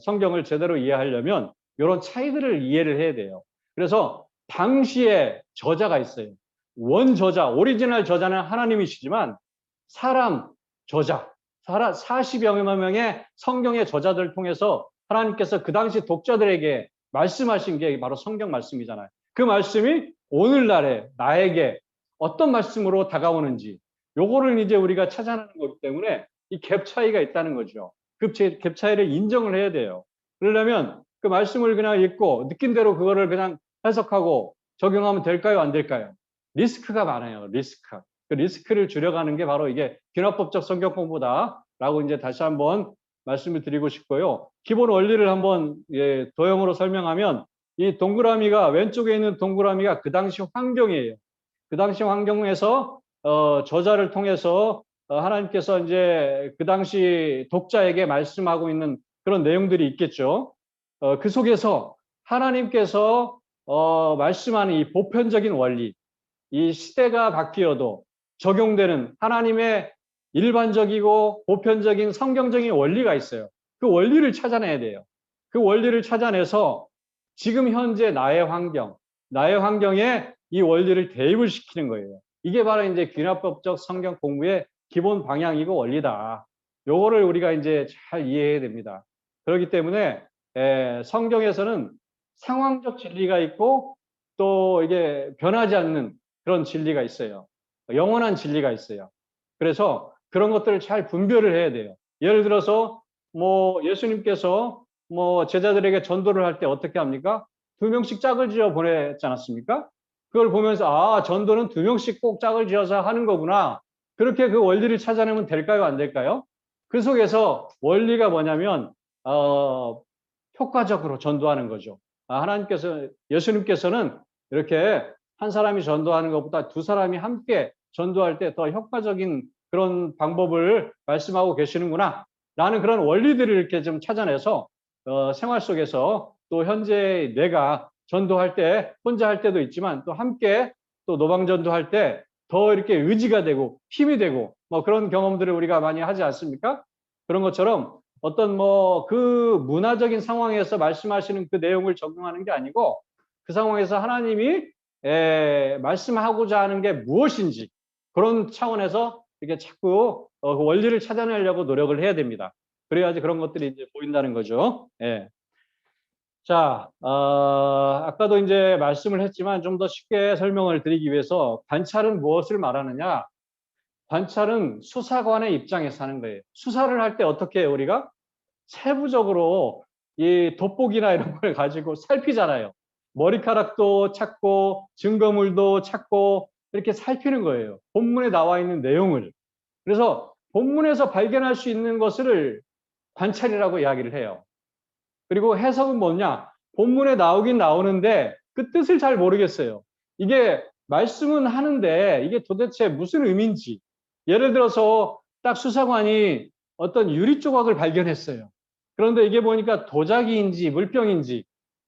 성경을 제대로 이해하려면 이런 차이들을 이해를 해야 돼요. 그래서 당시에 저자가 있어요. 원저자, 오리지널 저자는 하나님이시지만 사람 저자, 40여 명의 성경의 저자들을 통해서 하나님께서 그 당시 독자들에게 말씀하신 게 바로 성경 말씀이잖아요. 그 말씀이 오늘날에 나에게 어떤 말씀으로 다가오는지 요거를 이제 우리가 찾아내는 거기 때문에 이 갭 차이가 있다는 거죠. 그 갭 차이를 인정을 해야 돼요. 그러려면 그 말씀을 그냥 읽고 느낀 대로 그거를 그냥 해석하고 적용하면 될까요? 안 될까요? 리스크가 많아요. 리스크. 그 리스크를 줄여가는 게 바로 이게 균합법적 성경 공부다라고 이제 다시 한번 말씀을 드리고 싶고요. 기본 원리를 한번 도형으로 설명하면 이 동그라미가 왼쪽에 있는 동그라미가 그 당시 환경이에요. 그 당시 환경에서 저자를 통해서 하나님께서 이제 그 당시 독자에게 말씀하고 있는 그런 내용들이 있겠죠. 그 속에서 하나님께서 말씀하는 이 보편적인 원리, 이 시대가 바뀌어도 적용되는 하나님의 일반적이고 보편적인 성경적인 원리가 있어요. 그 원리를 찾아내야 돼요. 그 원리를 찾아내서 지금 현재 나의 환경에 이 원리를 대입을 시키는 거예요. 이게 바로 이제 균합법적 성경 공부의 기본 방향이고 원리다. 요거를 우리가 이제 잘 이해해야 됩니다. 그렇기 때문에 성경에서는 상황적 진리가 있고 또 이게 변하지 않는 그런 진리가 있어요. 영원한 진리가 있어요. 그래서 그런 것들을 잘 분별을 해야 돼요. 예를 들어서 뭐 예수님께서 뭐 제자들에게 전도를 할 때 어떻게 합니까? 2명씩 짝을 지어 보냈지 않았습니까? 그걸 보면서 전도는 2명씩 꼭 짝을 지어서 하는 거구나. 그렇게 그 원리를 찾아내면 될까요? 안 될까요? 그 속에서 원리가 뭐냐면 효과적으로 전도하는 거죠. 예수님께서는 이렇게 한 사람이 전도하는 것보다 두 사람이 함께 전도할 때 더 효과적인 그런 방법을 말씀하고 계시는구나 라는 그런 원리들을 이렇게 좀 찾아내서 생활 속에서 또 현재 내가 전도할 때 혼자 할 때도 있지만 또 함께 또 노방전도할 때 더 이렇게 의지가 되고 힘이 되고 뭐 그런 경험들을 우리가 많이 하지 않습니까? 그런 것처럼 어떤 뭐 그 문화적인 상황에서 말씀하시는 그 내용을 적용하는 게 아니고 그 상황에서 하나님이 말씀하고자 하는 게 무엇인지 그런 차원에서 이렇게 자꾸 그 원리를 찾아내려고 노력을 해야 됩니다. 그래야지 그런 것들이 이제 보인다는 거죠. 예. 자, 아까도 이제 말씀을 했지만 좀 더 쉽게 설명을 드리기 위해서 관찰은 무엇을 말하느냐? 관찰은 수사관의 입장에서 하는 거예요. 수사를 할 때 어떻게 해요, 우리가? 세부적으로 이 돋보기나 이런 걸 가지고 살피잖아요. 머리카락도 찾고 증거물도 찾고 이렇게 살피는 거예요. 본문에 나와 있는 내용을. 그래서 본문에서 발견할 수 있는 것을 관찰이라고 이야기를 해요. 그리고 해석은 뭐냐? 본문에 나오긴 나오는데 그 뜻을 잘 모르겠어요. 이게 말씀은 하는데 이게 도대체 무슨 의미인지. 예를 들어서 딱 수사관이 어떤 유리 조각을 발견했어요. 그런데 이게 보니까 도자기인지 물병인지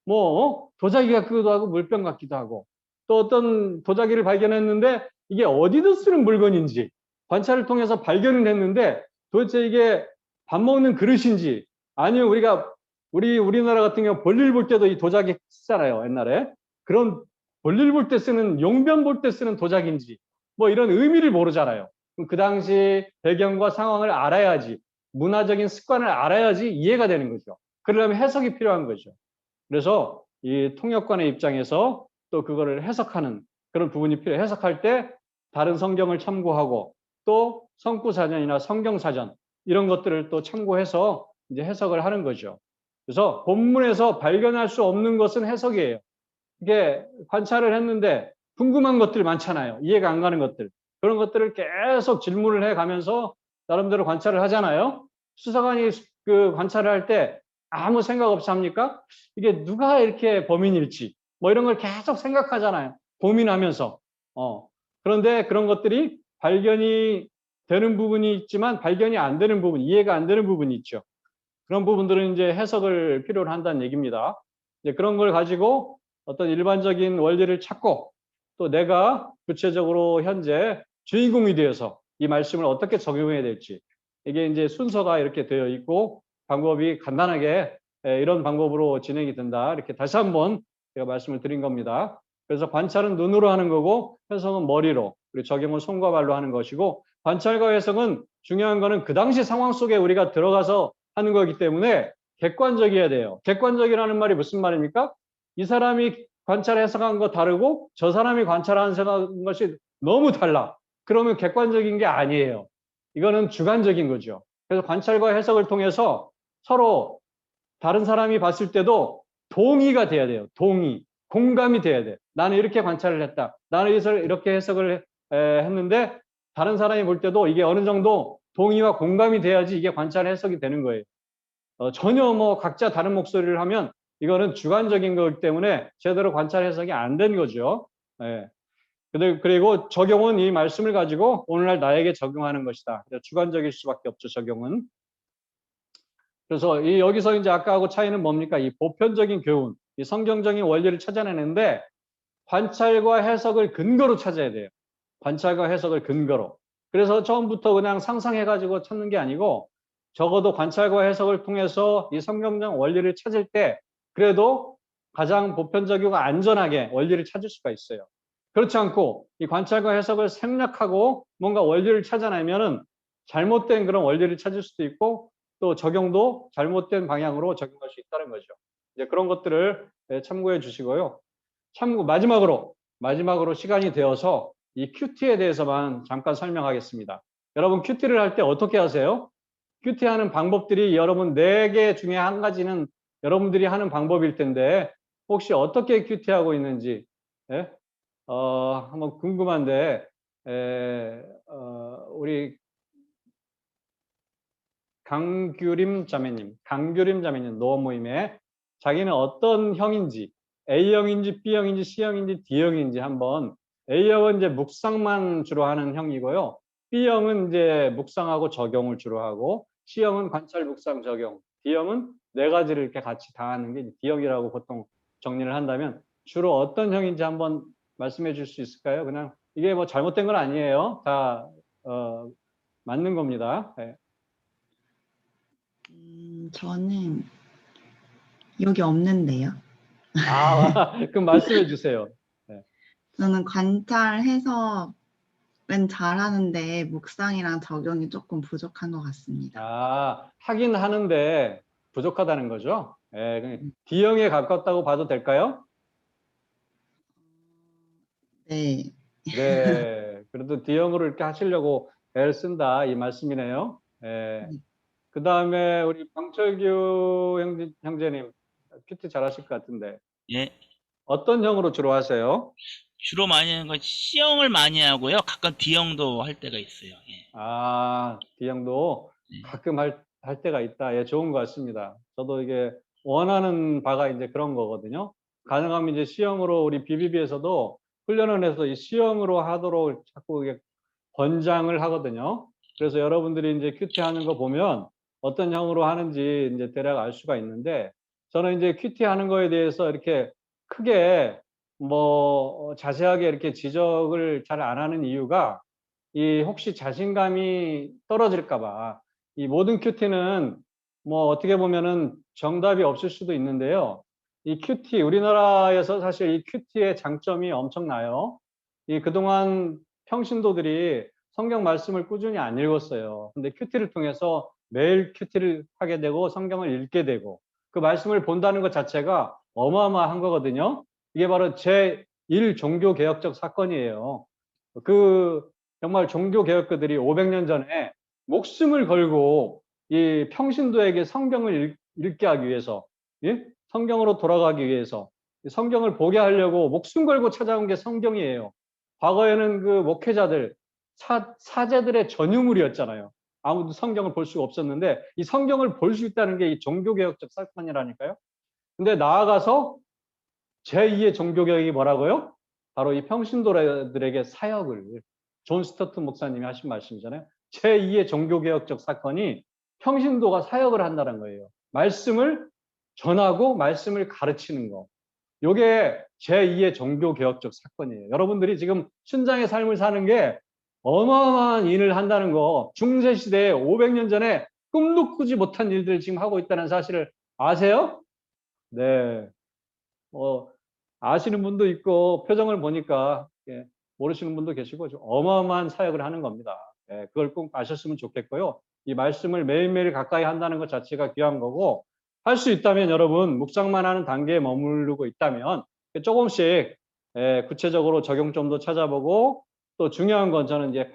뭐 도자기 같기도 하고 물병 같기도 하고 또 어떤 도자기를 발견했는데 이게 어디서 쓰는 물건인지 관찰을 통해서 발견을 했는데 도대체 이게 밥 먹는 그릇인지 아니면 우리나라 같은 경우 볼일 볼 때도 이 도자기 쓰잖아요. 옛날에 그런 볼일 볼 때 쓰는 용변 볼 때 쓰는 도자기인지 뭐 이런 의미를 모르잖아요. 그 당시 배경과 상황을 알아야지 문화적인 습관을 알아야지 이해가 되는 거죠. 그러려면 해석이 필요한 거죠. 그래서 이 통역관의 입장에서 또 그거를 해석하는 그런 부분이 필요해요. 해석할 때 다른 성경을 참고하고 또 성구사전이나 성경사전 이런 것들을 또 참고해서 이제 해석을 하는 거죠. 그래서 본문에서 발견할 수 없는 것은 해석이에요. 이게 관찰을 했는데 궁금한 것들 많잖아요. 이해가 안 가는 것들. 그런 것들을 계속 질문을 해 가면서 나름대로 관찰을 하잖아요. 수사관이 그 관찰을 할 때 아무 생각 없이 합니까? 이게 누가 이렇게 범인일지 뭐 이런 걸 계속 생각하잖아요. 고민하면서. 그런데 그런 것들이 발견이 되는 부분이 있지만 발견이 안 되는 부분, 이해가 안 되는 부분이 있죠. 그런 부분들은 이제 해석을 필요로 한다는 얘기입니다. 이제 그런 걸 가지고 어떤 일반적인 원리를 찾고 또 내가 구체적으로 현재 주인공이 되어서 이 말씀을 어떻게 적용해야 될지 이게 이제 순서가 이렇게 되어 있고 방법이 간단하게 이런 방법으로 진행이 된다. 이렇게 다시 한번 제가 말씀을 드린 겁니다. 그래서 관찰은 눈으로 하는 거고 해석은 머리로 그리고 적용은 손과 발로 하는 것이고 관찰과 해석은 중요한 거는 그 당시 상황 속에 우리가 들어가서 하는 거기 때문에 객관적이어야 돼요. 객관적이라는 말이 무슨 말입니까? 이 사람이 관찰 해석한 거 다르고 저 사람이 관찰한 것이 너무 달라. 그러면 객관적인 게 아니에요. 이거는 주관적인 거죠. 그래서 관찰과 해석을 통해서 서로 다른 사람이 봤을 때도 동의가 돼야 돼요. 동의. 공감이 돼야 돼. 나는 이렇게 관찰을 했다. 나는 이렇게 해석을 했는데 다른 사람이 볼 때도 이게 어느 정도 동의와 공감이 돼야지 이게 관찰 해석이 되는 거예요. 전혀 뭐 각자 다른 목소리를 하면 이거는 주관적인 거기 때문에 제대로 관찰 해석이 안 된 거죠. 예. 그리고 적용은 이 말씀을 가지고 오늘날 나에게 적용하는 것이다. 주관적일 수밖에 없죠, 적용은. 그래서 여기서 이제 아까하고 차이는 뭡니까? 이 보편적인 교훈, 이 성경적인 원리를 찾아내는데 관찰과 해석을 근거로 찾아야 돼요. 관찰과 해석을 근거로. 그래서 처음부터 그냥 상상해가지고 찾는 게 아니고 적어도 관찰과 해석을 통해서 이 성경적 원리를 찾을 때 그래도 가장 보편적이고 안전하게 원리를 찾을 수가 있어요. 그렇지 않고 이 관찰과 해석을 생략하고 뭔가 원리를 찾아내면은 잘못된 그런 원리를 찾을 수도 있고 또 적용도 잘못된 방향으로 적용할 수 있다는 거죠. 이제 그런 것들을 참고해 주시고요. 마지막으로 시간이 되어서 이 큐티에 대해서만 잠깐 설명하겠습니다. 여러분 큐티를 할 때 어떻게 하세요? 큐티 하는 방법들이 여러분 4개 중에 한 가지는 여러분들이 하는 방법일 텐데 혹시 어떻게 큐티하고 있는지 한번 궁금한데 우리 강규림 자매님 노원 모임에 자기는 어떤 형인지 A형인지 B형인지 C형인지 D형인지 한번 A형은 이제 묵상만 주로 하는 형이고요. B형은 이제 묵상하고 적용을 주로 하고 C형은 관찰, 묵상, 적용. D형은 4가지를 이렇게 같이 다 하는 게 D형이라고 보통 정리를 한다면 주로 어떤 형인지 한번 말씀해 줄 수 있을까요? 그냥 이게 뭐 잘못된 건 아니에요. 다 맞는 겁니다. 네. 저는 여기 없는데요. 그럼 말씀해 주세요. 저는 관찰 해석은 잘하는데 묵상이랑 적용이 조금 부족한 것 같습니다. 하긴 하는데 부족하다는 거죠. D형에 가깝다고 봐도 될까요? 네. 네. 그래도 D형으로 이렇게 하시려고 애를 쓴다 이 말씀이네요. 그 다음에 우리 방철규 형제님 큐티 잘하실 것 같은데 예, 어떤 형으로 주로 하세요? 주로 많이 하는 건 C형을 많이 하고요. 가끔 D형도 할 때가 있어요. 예. D형도 네. 가끔 할 때가 있다. 예, 좋은 것 같습니다. 저도 이게 원하는 바가 이제 그런 거거든요. 가능하면 이제 C형으로 우리 BBB에서도 훈련을 해서 이 C형으로 하도록 자꾸 이게 권장을 하거든요. 그래서 여러분들이 이제 큐티 하는 거 보면 어떤 형으로 하는지 이제 대략 알 수가 있는데 저는 이제 큐티 하는 거에 대해서 이렇게 크게 뭐 자세하게 이렇게 지적을 잘 안 하는 이유가 이 혹시 자신감이 떨어질까 봐. 이 모든 큐티는 뭐 어떻게 보면은 정답이 없을 수도 있는데요. 이 큐티 우리나라에서 사실 이 큐티의 장점이 엄청나요. 이 그동안 평신도들이 성경 말씀을 꾸준히 안 읽었어요. 근데 큐티를 통해서 매일 큐티를 하게 되고 성경을 읽게 되고 그 말씀을 본다는 것 자체가 어마어마한 거거든요. 이게 바로 제1 종교개혁적 사건이에요. 정말 종교개혁가들이 500년 전에 목숨을 걸고 이 평신도에게 성경을 읽게 하기 위해서, 예? 성경으로 돌아가기 위해서 성경을 보게 하려고 목숨 걸고 찾아온 게 성경이에요. 과거에는 그 목회자들, 사제들의 전유물이었잖아요. 아무도 성경을 볼 수가 없었는데 이 성경을 볼 수 있다는 게 이 종교개혁적 사건이라니까요. 근데 나아가서 제2의 종교개혁이 뭐라고요? 바로 이 평신도들에게 사역을, 존 스토트 목사님이 하신 말씀이잖아요. 제2의 종교개혁적 사건이 평신도가 사역을 한다는 거예요. 말씀을 전하고 말씀을 가르치는 거. 이게 제2의 종교개혁적 사건이에요. 여러분들이 지금 신장의 삶을 사는 게 어마어마한 일을 한다는 거, 중세시대에 500년 전에 꿈도 꾸지 못한 일들을 지금 하고 있다는 사실을 아세요? 네. 아시는 분도 있고 표정을 보니까 모르시는 분도 계시고 어마어마한 사역을 하는 겁니다. 그걸 꼭 아셨으면 좋겠고요. 이 말씀을 매일매일 가까이 한다는 것 자체가 귀한 거고, 할 수 있다면 여러분 묵상만 하는 단계에 머무르고 있다면 조금씩 구체적으로 적용점도 찾아보고, 또 중요한 건 저는 이제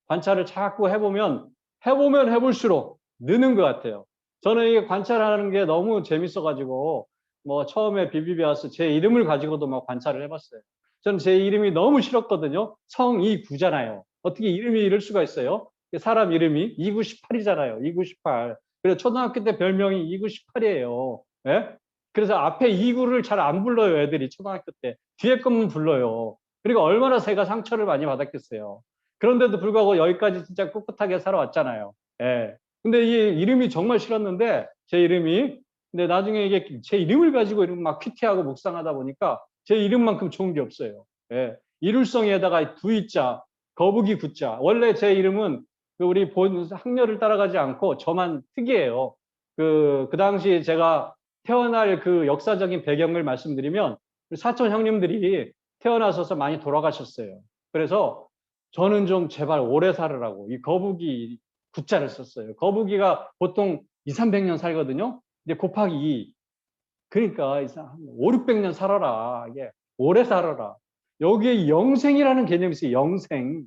관찰을 자꾸 해보면 해볼수록 느는 것 같아요. 저는 이게 관찰하는 게 너무 재밌어가지고 뭐 처음에 비비비아스 제 이름을 가지고도 막 관찰을 해봤어요. 저는 제 이름이 너무 싫었거든요. 성이구잖아요. 어떻게 이름이 이럴 수가 있어요? 사람 이름이 2918이잖아요. 2918. 그래서 초등학교 때 별명이 2918이에요. 예? 그래서 앞에 29를 잘 안 불러요, 애들이 초등학교 때. 뒤에 것만 불러요. 그러니까 얼마나 제가 상처를 많이 받았겠어요. 그런데도 불구하고 여기까지 진짜 꿋꿋하게 살아왔잖아요. 예. 근데 이 이름이 정말 싫었는데, 제 이름이. 근데 나중에 이게 제 이름을 가지고 이렇게 막 큐티하고 묵상하다 보니까 제 이름만큼 좋은 게 없어요. 예. 이룰성에다가 두이자, 거북이 구자. 원래 제 이름은 우리 본 학렬을 따라가지 않고 저만 특이해요. 그 당시 제가 태어날 그 역사적인 배경을 말씀드리면 사촌 형님들이 태어나셔서 많이 돌아가셨어요. 그래서 저는 좀 제발 오래 살으라고 이 거북이 구자를 썼어요. 거북이가 보통 200~300년 살거든요. 이제 곱하기 2. 그러니까 500~600년 살아라. 이게 오래 살아라. 여기에 영생이라는 개념이 있어요. 영생.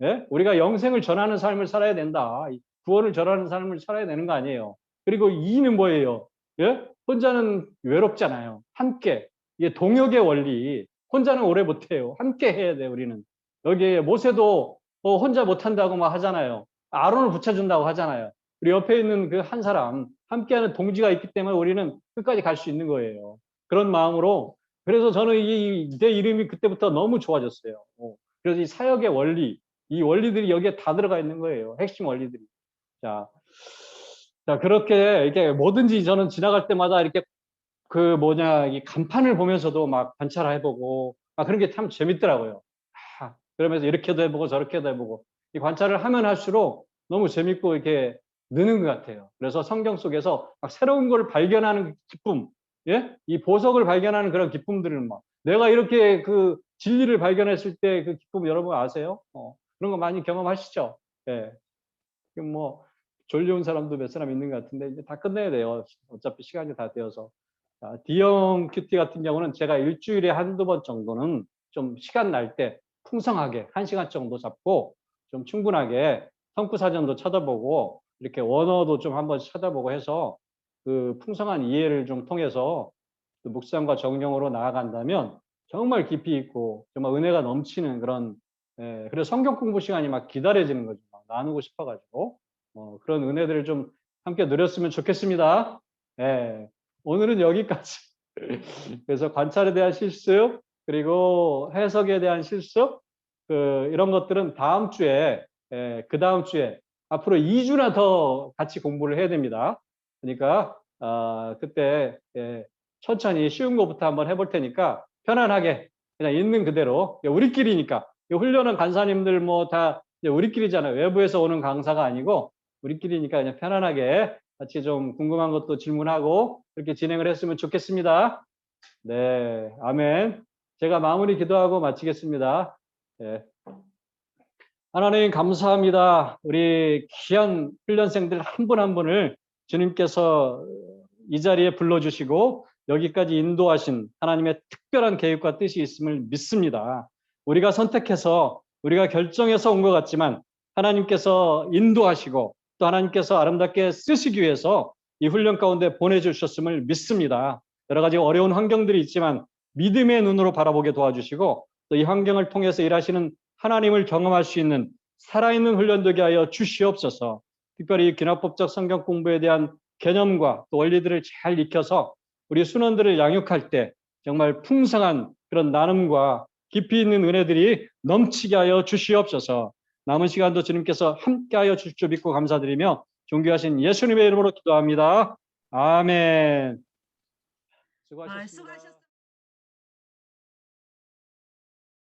예? 우리가 영생을 전하는 삶을 살아야 된다. 구원을 전하는 삶을 살아야 되는 거 아니에요. 그리고 2는 뭐예요? 예? 혼자는 외롭잖아요. 함께. 이게 동역의 원리. 혼자는 오래 못해요. 함께 해야 돼요, 우리는. 여기 모세도 혼자 못한다고 막 하잖아요. 아론을 붙여준다고 하잖아요. 우리 옆에 있는 그 한 사람, 함께하는 동지가 있기 때문에 우리는 끝까지 갈 수 있는 거예요. 그런 마음으로. 그래서 저는 내 이름이 그때부터 너무 좋아졌어요. 그래서 이 사역의 원리, 이 원리들이 여기에 다 들어가 있는 거예요. 핵심 원리들이. 자, 그렇게 이렇게 뭐든지 저는 지나갈 때마다 이렇게 이 간판을 보면서도 막 관찰해보고, 그런 게 참 재밌더라고요. 그러면서 이렇게도 해보고 저렇게도 해보고, 이 관찰을 하면 할수록 너무 재밌고 이렇게 느는 것 같아요. 그래서 성경 속에서 막 새로운 걸 발견하는 기쁨, 예? 이 보석을 발견하는 그런 기쁨들을 막, 내가 이렇게 그 진리를 발견했을 때 그 기쁨 여러분 아세요? 그런 거 많이 경험하시죠? 예. 뭐 졸려온 사람도 몇 사람 있는 것 같은데 이제 다 끝내야 돼요. 어차피 시간이 다 되어서. D형 큐티 같은 경우는 제가 일주일에 한두 번 정도는 좀 시간 날 때 풍성하게 1시간 정도 잡고 좀 충분하게 성구사전도 찾아보고 이렇게 원어도 좀 한번 찾아보고 해서 그 풍성한 이해를 좀 통해서 그 묵상과 정령으로 나아간다면 정말 깊이 있고 정말 은혜가 넘치는 그런, 그래서 성경 공부 시간이 막 기다려지는 거죠. 막 나누고 싶어가지고 그런 은혜들을 좀 함께 누렸으면 좋겠습니다. 오늘은 여기까지. 그래서 관찰에 대한 실습, 그리고 해석에 대한 실습, 이런 것들은 다음 주에, 그 다음 주에 앞으로 2주나 더 같이 공부를 해야 됩니다. 그러니까 그때 천천히 쉬운 것부터 한번 해볼 테니까 편안하게 그냥 있는 그대로, 우리끼리니까. 훈련은 간사님들 뭐 다 우리끼리잖아요. 외부에서 오는 강사가 아니고 우리끼리니까 그냥 편안하게 같이 좀 궁금한 것도 질문하고 그렇게 진행을 했으면 좋겠습니다. 네, 아멘. 제가 마무리 기도하고 마치겠습니다. 하나님 감사합니다. 우리 귀한 훈련생들 한 분 한 분을 주님께서 이 자리에 불러주시고 여기까지 인도하신 하나님의 특별한 계획과 뜻이 있음을 믿습니다. 우리가 선택해서 우리가 결정해서 온 것 같지만 하나님께서 인도하시고 또 하나님께서 아름답게 쓰시기 위해서 이 훈련 가운데 보내주셨음을 믿습니다. 여러 가지 어려운 환경들이 있지만 믿음의 눈으로 바라보게 도와주시고 또 이 환경을 통해서 일하시는 하나님을 경험할 수 있는 살아있는 훈련 되게 하여 주시옵소서. 특별히 기납법적 성경 공부에 대한 개념과 또 원리들을 잘 익혀서 우리 순원들을 양육할 때 정말 풍성한 그런 나눔과 깊이 있는 은혜들이 넘치게 하여 주시옵소서. 남은 시간도 주님께서 함께하여 주실 줄 믿고 감사드리며 존귀하신 예수님의 이름으로 기도합니다. 아멘. 수고하셨습니다. 수고하셨습니다.